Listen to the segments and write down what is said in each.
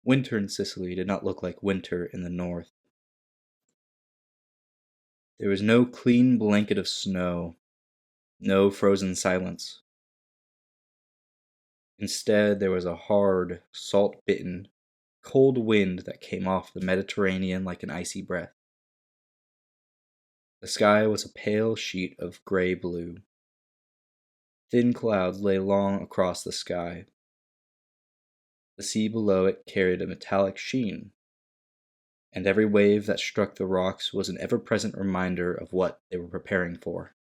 Winter in Sicily did not look like winter in the north. There was no clean blanket of snow, no frozen silence. Instead, there was a hard, salt-bitten, cold wind that came off the Mediterranean like an icy breath. The sky was a pale sheet of gray-blue. Thin clouds lay long across the sky. The sea below it carried a metallic sheen, and every wave that struck the rocks was an ever-present reminder of what they were preparing for.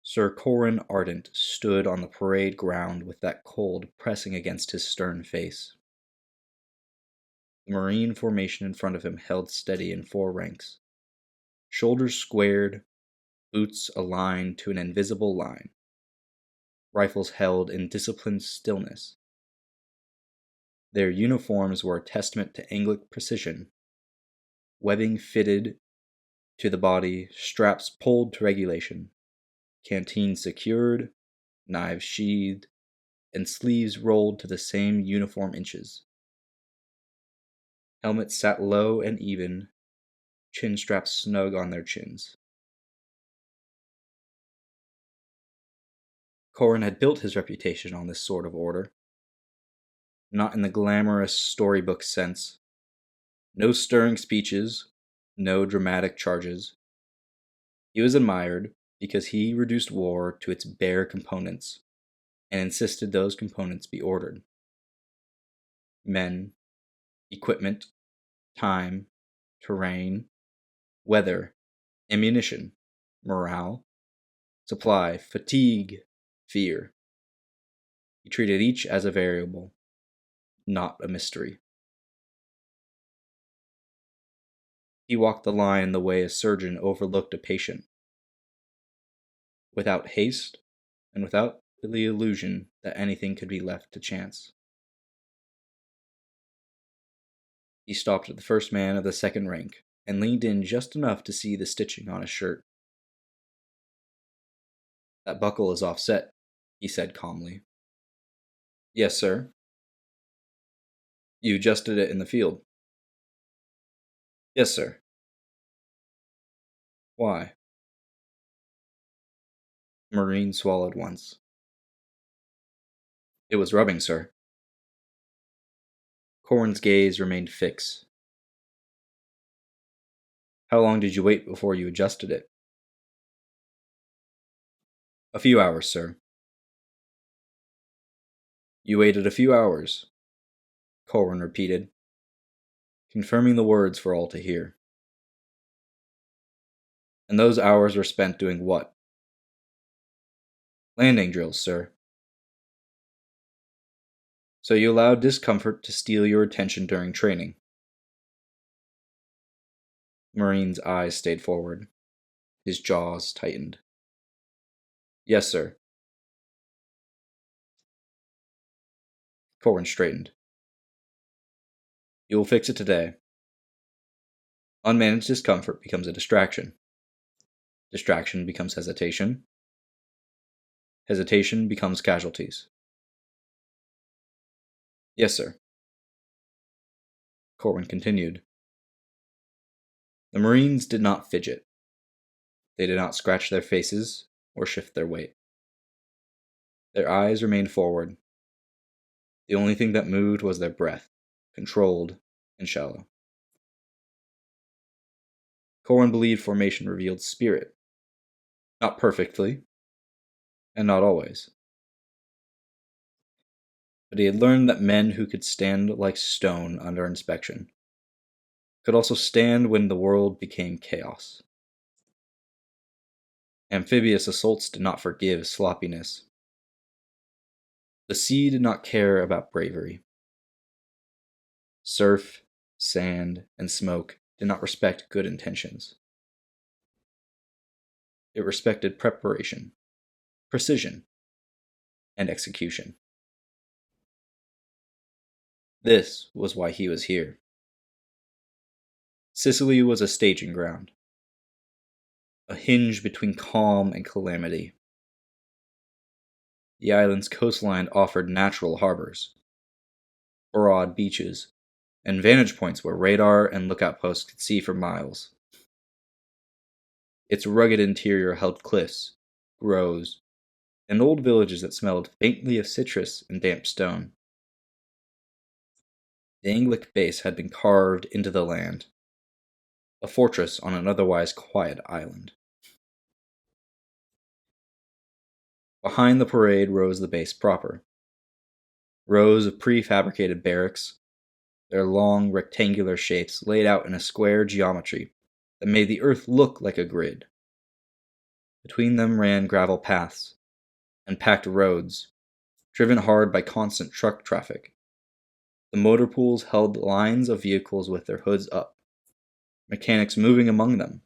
Sir Corwin Ardent stood on the parade ground with that cold pressing against his stern face. The Marine formation in front of him held steady in 4 ranks, shoulders squared, boots aligned to an invisible line, rifles held in disciplined stillness. Their uniforms were a testament to Anglic precision, webbing fitted to the body, straps pulled to regulation, canteens secured, knives sheathed, and sleeves rolled to the same uniform inches. Helmets sat low and even, chin straps snug on their chins. Corwin had built his reputation on this sort of order. Not in the glamorous storybook sense. No stirring speeches, no dramatic charges. He was admired because he reduced war to its bare components and insisted those components be ordered. Men, equipment, time, terrain, weather, ammunition, morale, supply, fatigue, fear. He treated each as a variable, not a mystery. He walked the line the way a surgeon overlooked a patient, without haste and without the illusion that anything could be left to chance. He stopped at the first man of the second rank and leaned in just enough to see the stitching on his shirt. "That buckle is offset," he said calmly. "Yes, sir." "You adjusted it in the field." "Yes, sir." "Why?" The Marine swallowed once. "It was rubbing, sir." Corwin's gaze remained fixed. "How long did you wait before you adjusted it?" "A few hours, sir." "You waited a few hours," Corwin repeated, confirming the words for all to hear. "And those hours were spent doing what?" "Landing drills, sir." "So you allowed discomfort to steal your attention during training?" The Marine's eyes stayed forward. His jaws tightened. "Yes, sir." Corwin straightened. "You will fix it today. Unmanaged discomfort becomes a distraction. Distraction becomes hesitation. Hesitation becomes casualties." "Yes, sir." Corwin continued. The Marines did not fidget. They did not scratch their faces or shift their weight. Their eyes remained forward. The only thing that moved was their breath, controlled and shallow. Corwin believed formation revealed spirit. Not perfectly, and not always. But he had learned that men who could stand like stone under inspection could also stand when the world became chaos. Amphibious assaults did not forgive sloppiness. The sea did not care about bravery. Surf, sand, and smoke did not respect good intentions. It respected preparation, precision, and execution. This was why he was here. Sicily was a staging ground, a hinge between calm and calamity. The island's coastline offered natural harbors, broad beaches, and vantage points where radar and lookout posts could see for miles. Its rugged interior held cliffs, groves, and old villages that smelled faintly of citrus and damp stone. The Anglia base had been carved into the land, a fortress on an otherwise quiet island. Behind the parade rose the base proper. Rows of prefabricated barracks, their long rectangular shapes laid out in a square geometry that made the earth look like a grid. Between them ran gravel paths and packed roads, driven hard by constant truck traffic. The motor pools held lines of vehicles with their hoods up, mechanics moving among them,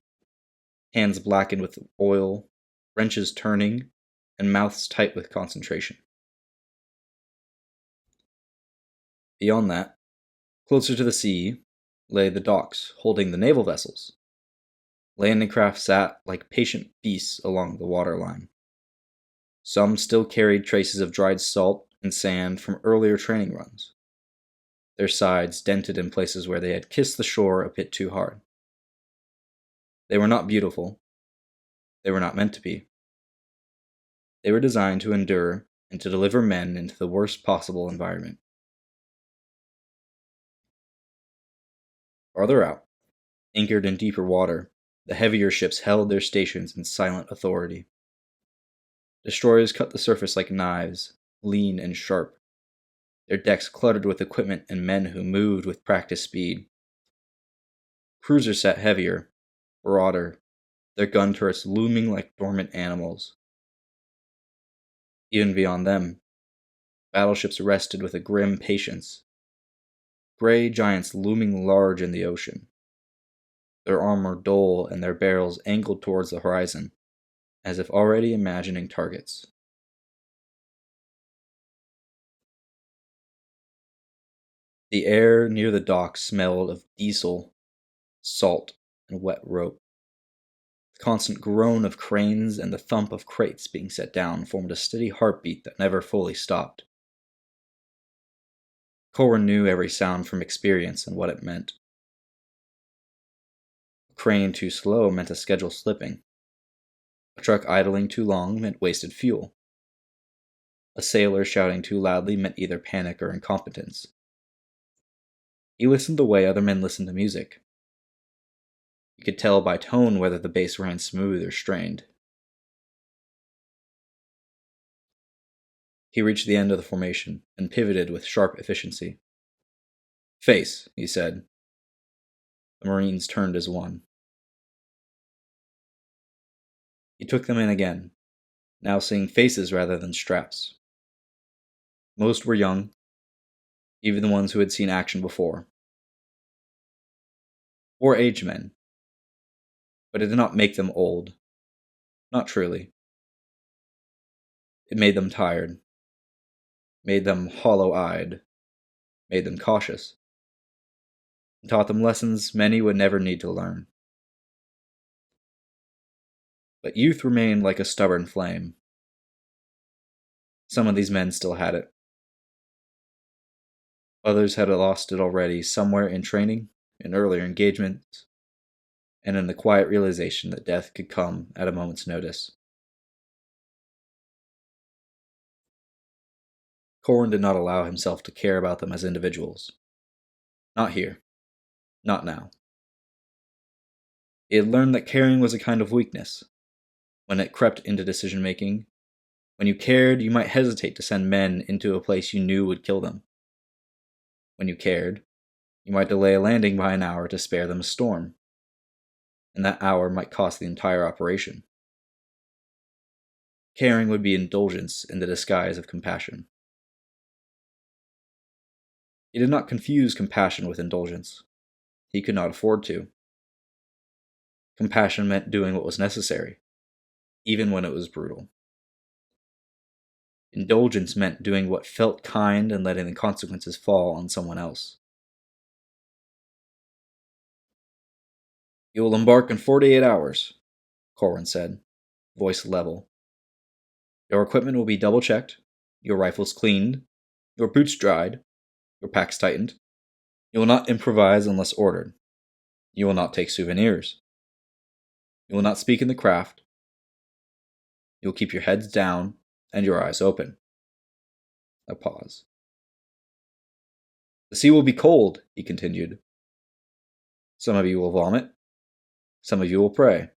hands blackened with oil, wrenches turning, and mouths tight with concentration. Beyond that, closer to the sea, lay the docks holding the naval vessels. Landing craft sat like patient beasts along the waterline. Some still carried traces of dried salt and sand from earlier training runs, their sides dented in places where they had kissed the shore a bit too hard. They were not beautiful. They were not meant to be. They were designed to endure and to deliver men into the worst possible environment. Farther out, anchored in deeper water, the heavier ships held their stations in silent authority. Destroyers cut the surface like knives, lean and sharp, their decks cluttered with equipment and men who moved with practiced speed. Cruisers sat heavier, broader, their gun turrets looming like dormant animals. Even beyond them, battleships rested with a grim patience, gray giants looming large in the ocean, their armor dull and their barrels angled towards the horizon, as if already imagining targets. The air near the dock smelled of diesel, salt, and wet rope. The constant groan of cranes and the thump of crates being set down formed a steady heartbeat that never fully stopped. Corwin knew every sound from experience and what it meant. A crane too slow meant a schedule slipping. A truck idling too long meant wasted fuel. A sailor shouting too loudly meant either panic or incompetence. He listened the way other men listened to music. You could tell by tone whether the bass ran smooth or strained. He reached the end of the formation and pivoted with sharp efficiency. "Face," he said. The Marines turned as one. He took them in again, now seeing faces rather than straps. Most were young, even the ones who had seen action before. Or aged men. But it did not make them old. Not truly. It made them tired. Made them hollow-eyed. Made them cautious. And taught them lessons many would never need to learn. But youth remained like a stubborn flame. Some of these men still had it. Others had lost it already somewhere in training, in earlier engagements, and in the quiet realization that death could come at a moment's notice. Corwin did not allow himself to care about them as individuals. Not here. Not now. He had learned that caring was a kind of weakness. When it crept into decision-making, when you cared, you might hesitate to send men into a place you knew would kill them. When you cared, you might delay a landing by an hour to spare them a storm. And that hour might cost the entire operation. Caring would be indulgence in the disguise of compassion. He did not confuse compassion with indulgence. He could not afford to. Compassion meant doing what was necessary, even when it was brutal. Indulgence meant doing what felt kind and letting the consequences fall on someone else. "You will embark in 48 hours, Corwin said, voice level. "Your equipment will be double-checked, your rifles cleaned, your boots dried, your packs tightened. You will not improvise unless ordered. You will not take souvenirs. You will not speak in the craft. You will keep your heads down and your eyes open. A pause. The sea will be cold, he continued. Some of you will vomit. Some of you will pray.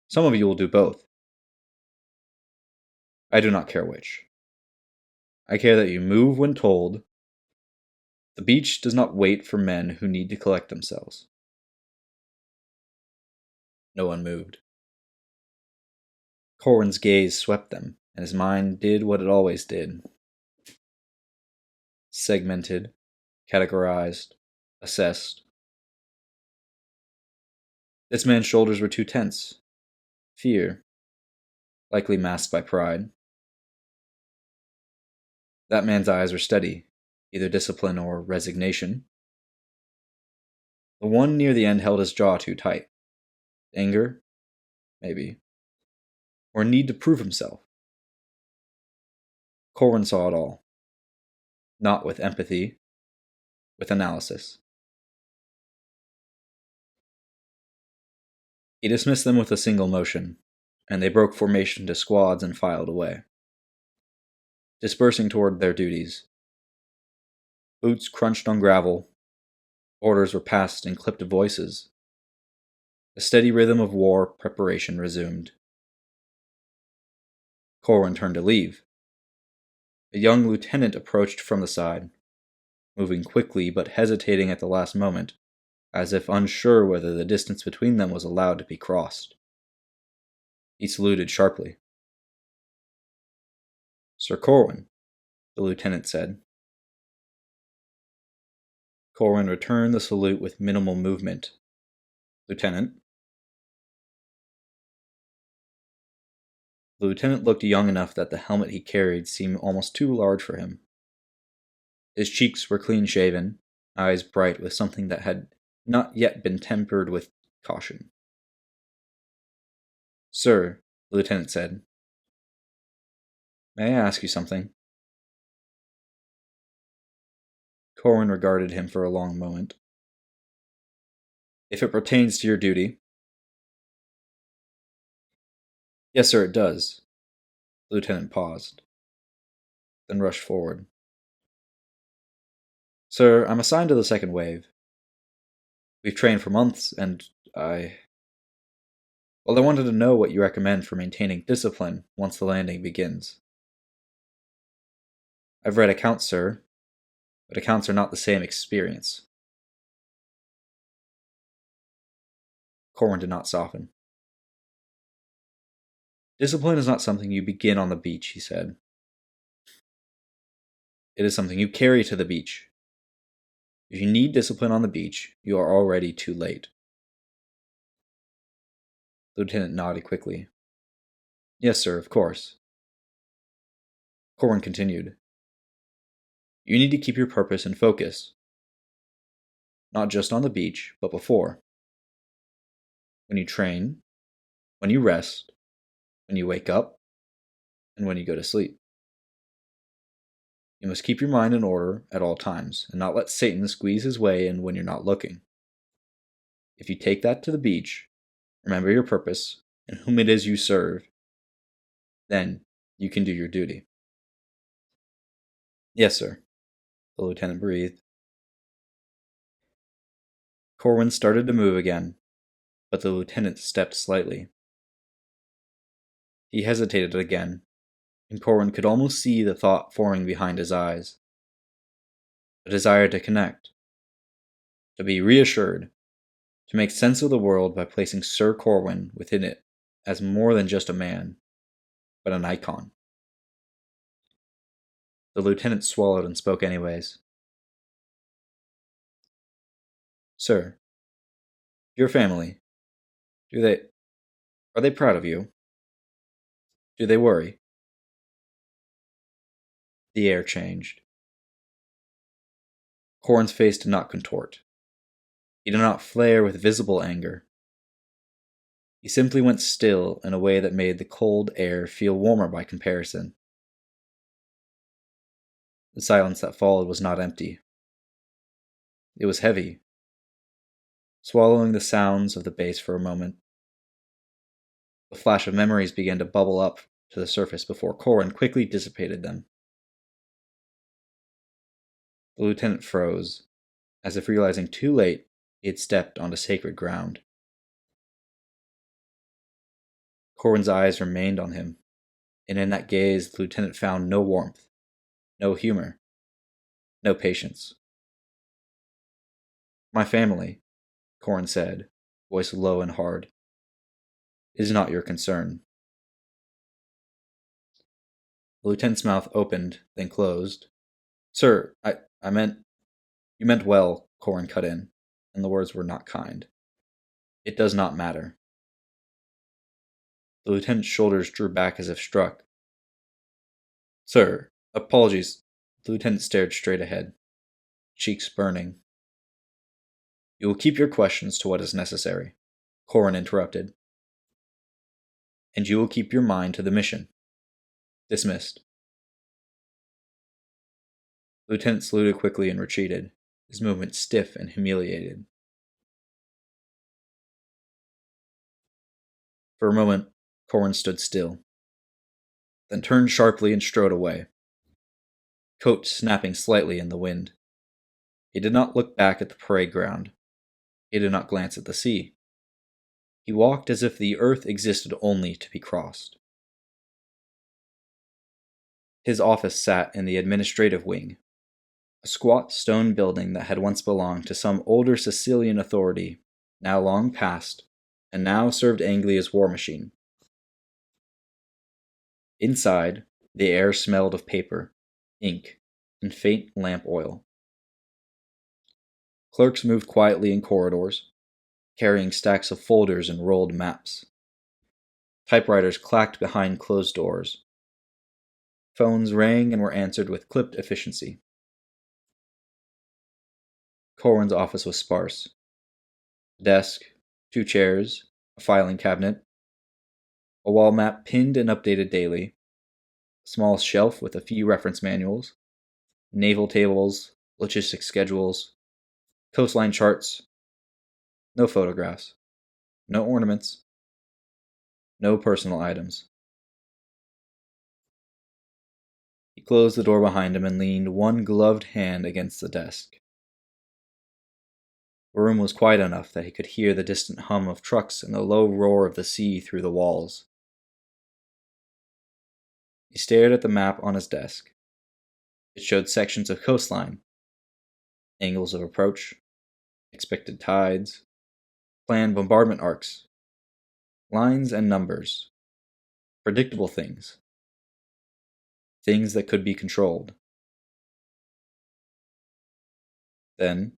Some of you will do both. I do not care which. I care that you move when told. The beach does not wait for men who need to collect themselves. No one moved. Corwin's gaze swept them, and his mind did what it always did. Segmented, categorized, assessed. This man's shoulders were too tense. Fear, likely masked by pride. That man's eyes were steady, either discipline or resignation. The one near the end held his jaw too tight. Anger? Maybe. Or a need to prove himself. Corwin saw it all. Not with empathy, with analysis. He dismissed them with a single motion, and they broke formation into squads and filed away, dispersing toward their duties. Boots crunched on gravel. Orders were passed in clipped voices. The steady rhythm of war preparation resumed. Corwin turned to leave. A young lieutenant approached from the side, moving quickly but hesitating at the last moment, as if unsure whether the distance between them was allowed to be crossed. He saluted sharply. Sir Corwin, the lieutenant said. Corwin returned the salute with minimal movement. Lieutenant. The lieutenant looked young enough that the helmet he carried seemed almost too large for him. His cheeks were clean-shaven, eyes bright with something that had not yet been tempered with caution. Sir, the lieutenant said, may I ask you something? Corwin regarded him for a long moment. If it pertains to your duty. Yes, sir, it does. The lieutenant paused, then rushed forward. Sir, I'm assigned to the second wave. We've trained for months, and I wanted to know what you recommend for maintaining discipline once the landing begins. I've read accounts, sir, but accounts are not the same experience. Corwin did not soften. Discipline is not something you begin on the beach, he said. It is something you carry to the beach. If you need discipline on the beach, you are already too late. The lieutenant nodded quickly. Yes, sir, of course. Corwin continued. You need to keep your purpose and focus. Not just on the beach, but before. When you train, when you rest, when you wake up, and when you go to sleep. You must keep your mind in order at all times, and not let Satan squeeze his way in when you're not looking. If you take that to the beach, remember your purpose, and whom it is you serve, then you can do your duty. Yes, sir, the lieutenant breathed. Corwin started to move again, but the lieutenant stepped slightly. He hesitated again, and Corwin could almost see the thought forming behind his eyes. A desire to connect, to be reassured, to make sense of the world by placing Sir Corwin within it as more than just a man, but an icon. The lieutenant swallowed and spoke anyways. Sir, your family, are they proud of you? Do they worry? The air changed. Corwin's face did not contort. He did not flare with visible anger. He simply went still in a way that made the cold air feel warmer by comparison. The silence that followed was not empty. It was heavy, swallowing the sounds of the base for a moment. A flash of memories began to bubble up to the surface before Corwin quickly dissipated them. The lieutenant froze, as if realizing too late he had stepped onto sacred ground. Corwin's eyes remained on him, and in that gaze the lieutenant found no warmth, no humor, no patience. "My family," Corwin said, voice low and hard, "is not your concern." The lieutenant's mouth opened, then closed. "Sir, I meant—" "You meant well," Corwin cut in, and the words were not kind. "It does not matter." The lieutenant's shoulders drew back as if struck. "Sir, apologies." The lieutenant stared straight ahead, cheeks burning. "You will keep your questions to what is necessary," Corwin interrupted. "And you will keep your mind to the mission. Dismissed." The lieutenant saluted quickly and retreated, his movement stiff and humiliated. For a moment, Corwin stood still, then turned sharply and strode away, coat snapping slightly in the wind. He did not look back at the parade ground. He did not glance at the sea. He walked as if the earth existed only to be crossed. His office sat in the administrative wing, a squat stone building that had once belonged to some older Sicilian authority, now long past, and now served Anglia's war machine. Inside, the air smelled of paper, ink, and faint lamp oil. Clerks moved quietly in corridors, carrying stacks of folders and rolled maps. Typewriters clacked behind closed doors. Phones rang and were answered with clipped efficiency. Corwin's office was sparse. A desk, 2 chairs, a filing cabinet, a wall map pinned and updated daily, a small shelf with a few reference manuals, naval tables, logistics schedules, coastline charts. No photographs, no ornaments, no personal items. He closed the door behind him and leaned one gloved hand against the desk. The room was quiet enough that he could hear the distant hum of trucks and the low roar of the sea through the walls. He stared at the map on his desk. It showed sections of coastline, angles of approach, expected tides, planned bombardment arcs, lines and numbers, predictable things, things that could be controlled. Then,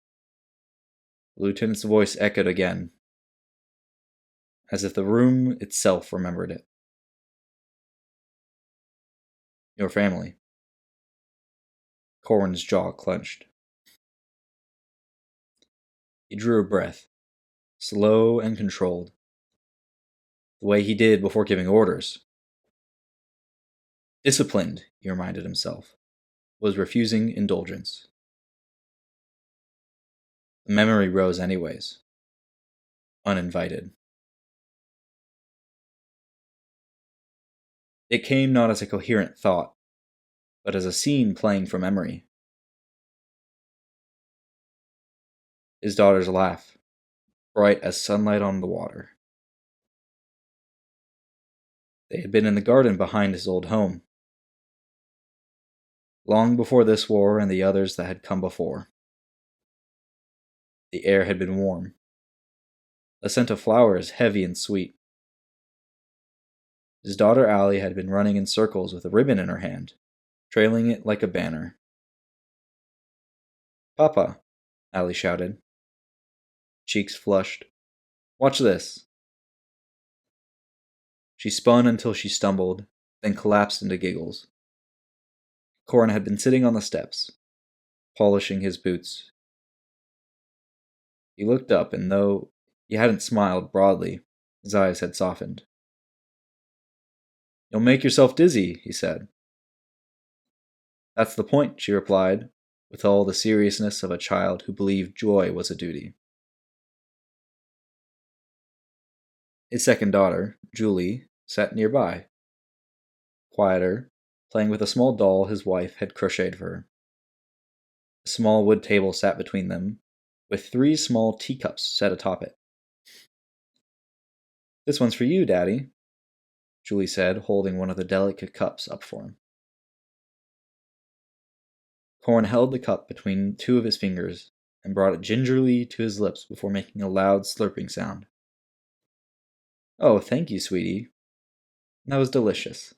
the lieutenant's voice echoed again, as if the room itself remembered it. "Your family." Corwin's jaw clenched. He drew a breath, slow and controlled, the way he did before giving orders. Disciplined, he reminded himself, was refusing indulgence. The memory rose anyways, uninvited. It came not as a coherent thought, but as a scene playing from memory. His daughter's laugh, bright as sunlight on the water. They had been in the garden behind his old home, long before this war and the others that had come before. The air had been warm, the scent of flowers heavy and sweet. His daughter Allie had been running in circles with a ribbon in her hand, trailing it like a banner. "Papa," Allie shouted. Cheeks flushed. "Watch this." She spun until she stumbled, then collapsed into giggles. Corwin had been sitting on the steps, polishing his boots. He looked up, and though he hadn't smiled broadly, his eyes had softened. "You'll make yourself dizzy," he said. That's the point, she replied, with all the seriousness of a child who believed joy was a duty. His second daughter, Julie, sat nearby, quieter, playing with a small doll his wife had crocheted for her. A small wood table sat between them, with 3 small teacups set atop it. This one's for you, Daddy, Julie said, holding one of the delicate cups up for him. Corwin held the cup between 2 of his fingers and brought it gingerly to his lips before making a loud slurping sound. Oh, thank you, sweetie. That was delicious.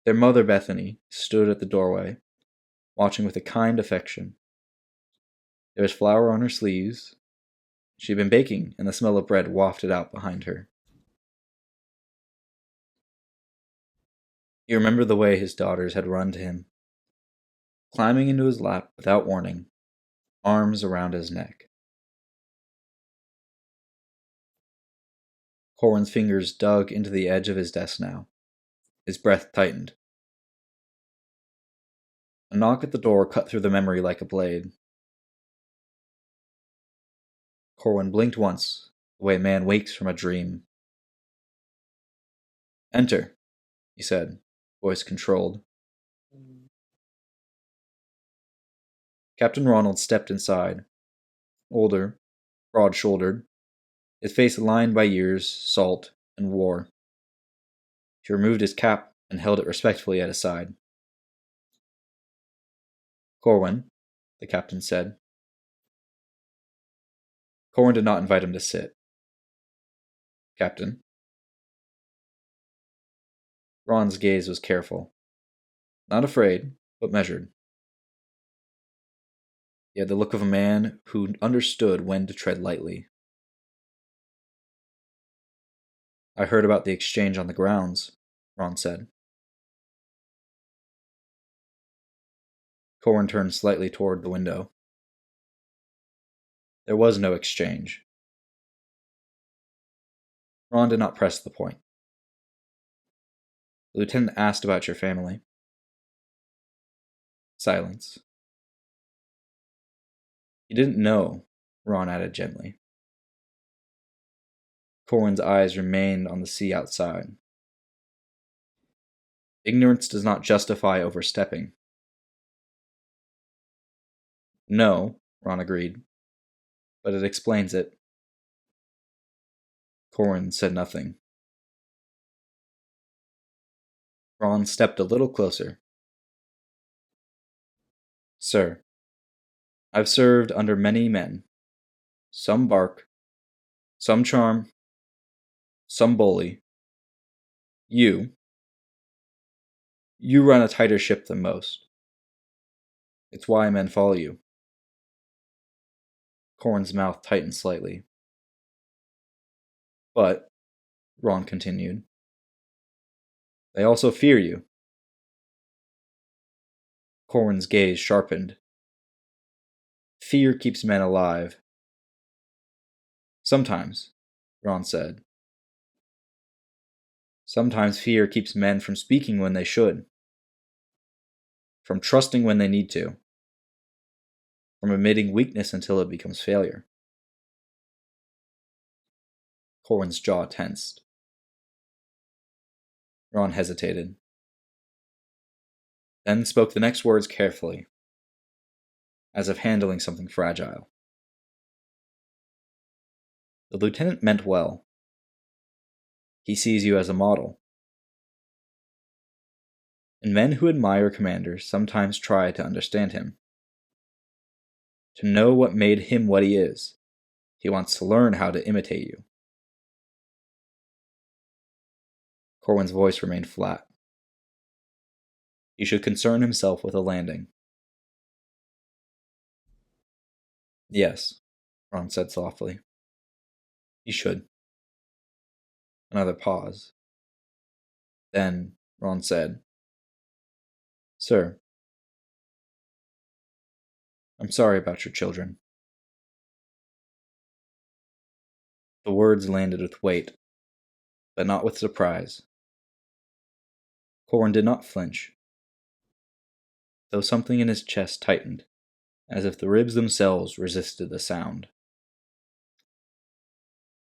Their mother, Bethany, stood at the doorway, watching with a kind affection. There was flour on her sleeves. She had been baking, and the smell of bread wafted out behind her. He remembered the way his daughters had run to him, climbing into his lap without warning, arms around his neck. Corwin's fingers dug into the edge of his desk now. His breath tightened. A knock at the door cut through the memory like a blade. Corwin blinked once, the way a man wakes from a dream. Enter, he said, voice controlled. Captain Ronald stepped inside, older, broad-shouldered, his face lined by years, salt, and war. He removed his cap and held it respectfully at his side. Corwin, the captain said. Corwin did not invite him to sit. Captain. Ron's gaze was careful. Not afraid, but measured. He had the look of a man who understood when to tread lightly. I heard about the exchange on the grounds, Ron said. Corwin turned slightly toward the window. There was no exchange. Ron did not press the point. The lieutenant asked about your family. Silence. You didn't know, Ron added gently. Corwin's eyes remained on the sea outside. Ignorance does not justify overstepping. No, Ron agreed, but it explains it. Corwin said nothing. Ron stepped a little closer. Sir, I've served under many men. Some bark, some charm, some bully. You run a tighter ship than most. It's why men follow you. Corwin's mouth tightened slightly. But, Ron continued, they also fear you. Corwin's gaze sharpened. Fear keeps men alive. Sometimes, Ron said. Sometimes fear keeps men from speaking when they should, from trusting when they need to, from admitting weakness until it becomes failure. Corwin's jaw tensed. Ron hesitated, then spoke the next words carefully, as if handling something fragile. The lieutenant meant well. He sees you as a model. And men who admire commanders sometimes try to understand him. To know what made him what he is, he wants to learn how to imitate you. Corwin's voice remained flat. He should concern himself with a landing. Yes, Ron said softly. He should. Another pause. Then, Ron said, Sir, I'm sorry about your children. The words landed with weight, but not with surprise. Corwin did not flinch, though something in his chest tightened, as if the ribs themselves resisted the sound.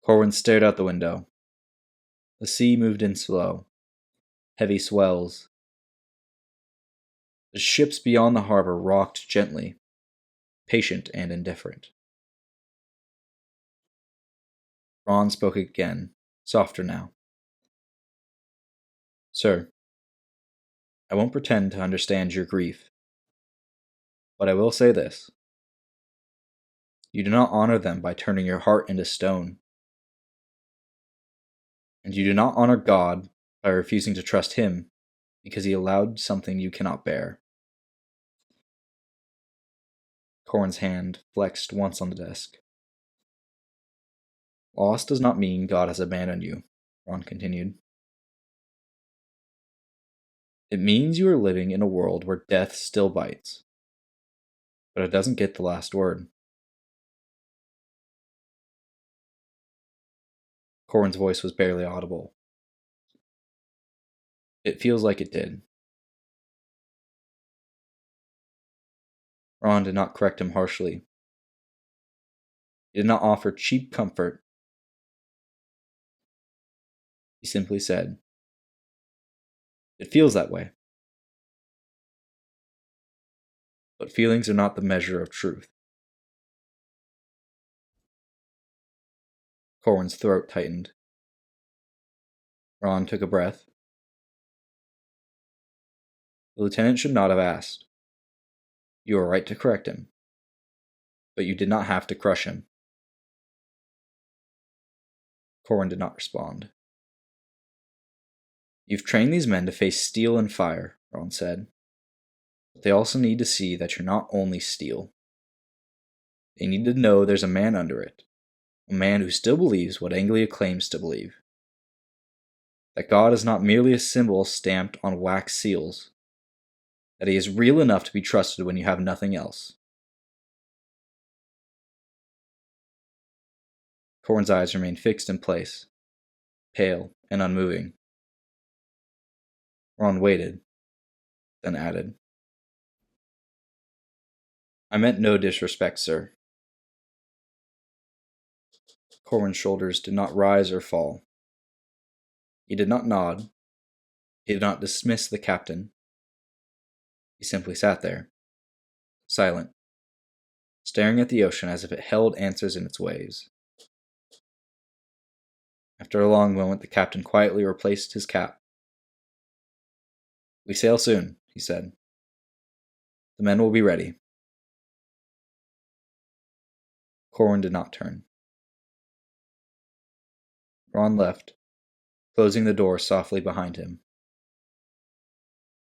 Corwin stared out the window. The sea moved in slow, heavy swells. The ships beyond the harbor rocked gently, patient and indifferent. Ron spoke again, softer now. Sir, I won't pretend to understand your grief, but I will say this. You do not honor them by turning your heart into stone. And you do not honor God by refusing to trust Him because He allowed something you cannot bear. Corwin's hand flexed once on the desk. Loss does not mean God has abandoned you, Ron continued. It means you are living in a world where death still bites, but it doesn't get the last word. Corwin's voice was barely audible. It feels like it did. Ron did not correct him harshly. He did not offer cheap comfort. He simply said, It feels that way. But feelings are not the measure of truth. Corwin's throat tightened. Ron took a breath. The lieutenant should not have asked. You were right to correct him, but you did not have to crush him. Corwin did not respond. You've trained these men to face steel and fire, Ron said. But they also need to see that you're not only steel. They need to know there's a man under it, a man who still believes what Anglia claims to believe. That God is not merely a symbol stamped on wax seals. That He is real enough to be trusted when you have nothing else. Corwin's eyes remained fixed in place, pale and unmoving. Ron waited, then added, I meant no disrespect, sir. Corwin's shoulders did not rise or fall. He did not nod. He did not dismiss the captain. He simply sat there, silent, staring at the ocean as if it held answers in its waves. After a long moment, the captain quietly replaced his cap. We sail soon, he said. The men will be ready. Corwin did not turn. Ron left, closing the door softly behind him.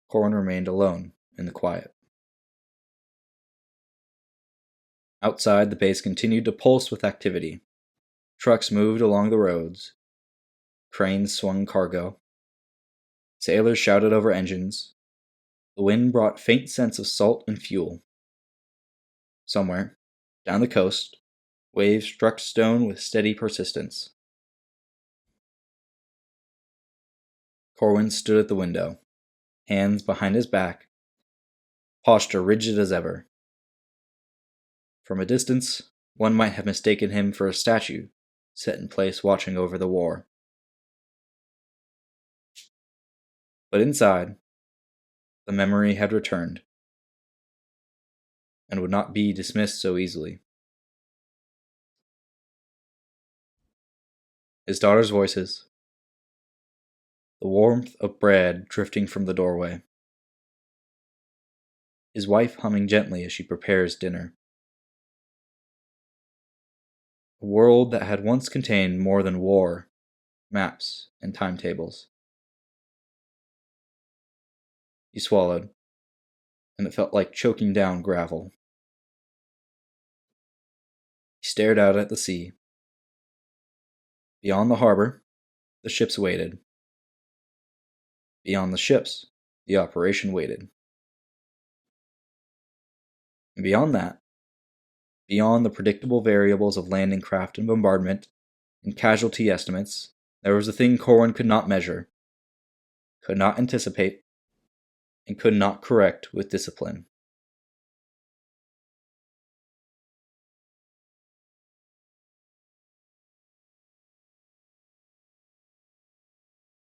Corwin remained alone in the quiet. Outside, the base continued to pulse with activity. Trucks moved along the roads. Cranes swung cargo. Sailors shouted over engines. The wind brought faint scents of salt and fuel. Somewhere, down the coast, waves struck stone with steady persistence. Corwin stood at the window, hands behind his back, posture rigid as ever. From a distance, one might have mistaken him for a statue set in place watching over the war. But inside, the memory had returned, and would not be dismissed so easily. His daughter's voices, the warmth of bread drifting from the doorway, his wife humming gently as she prepares dinner. A world that had once contained more than war, maps, and timetables. He swallowed, and it felt like choking down gravel. He stared out at the sea. Beyond the harbor, the ships waited. Beyond the ships, the operation waited. And beyond that, beyond the predictable variables of landing craft and bombardment and casualty estimates, there was a thing Corwin could not measure. could not anticipate, and could not correct with discipline.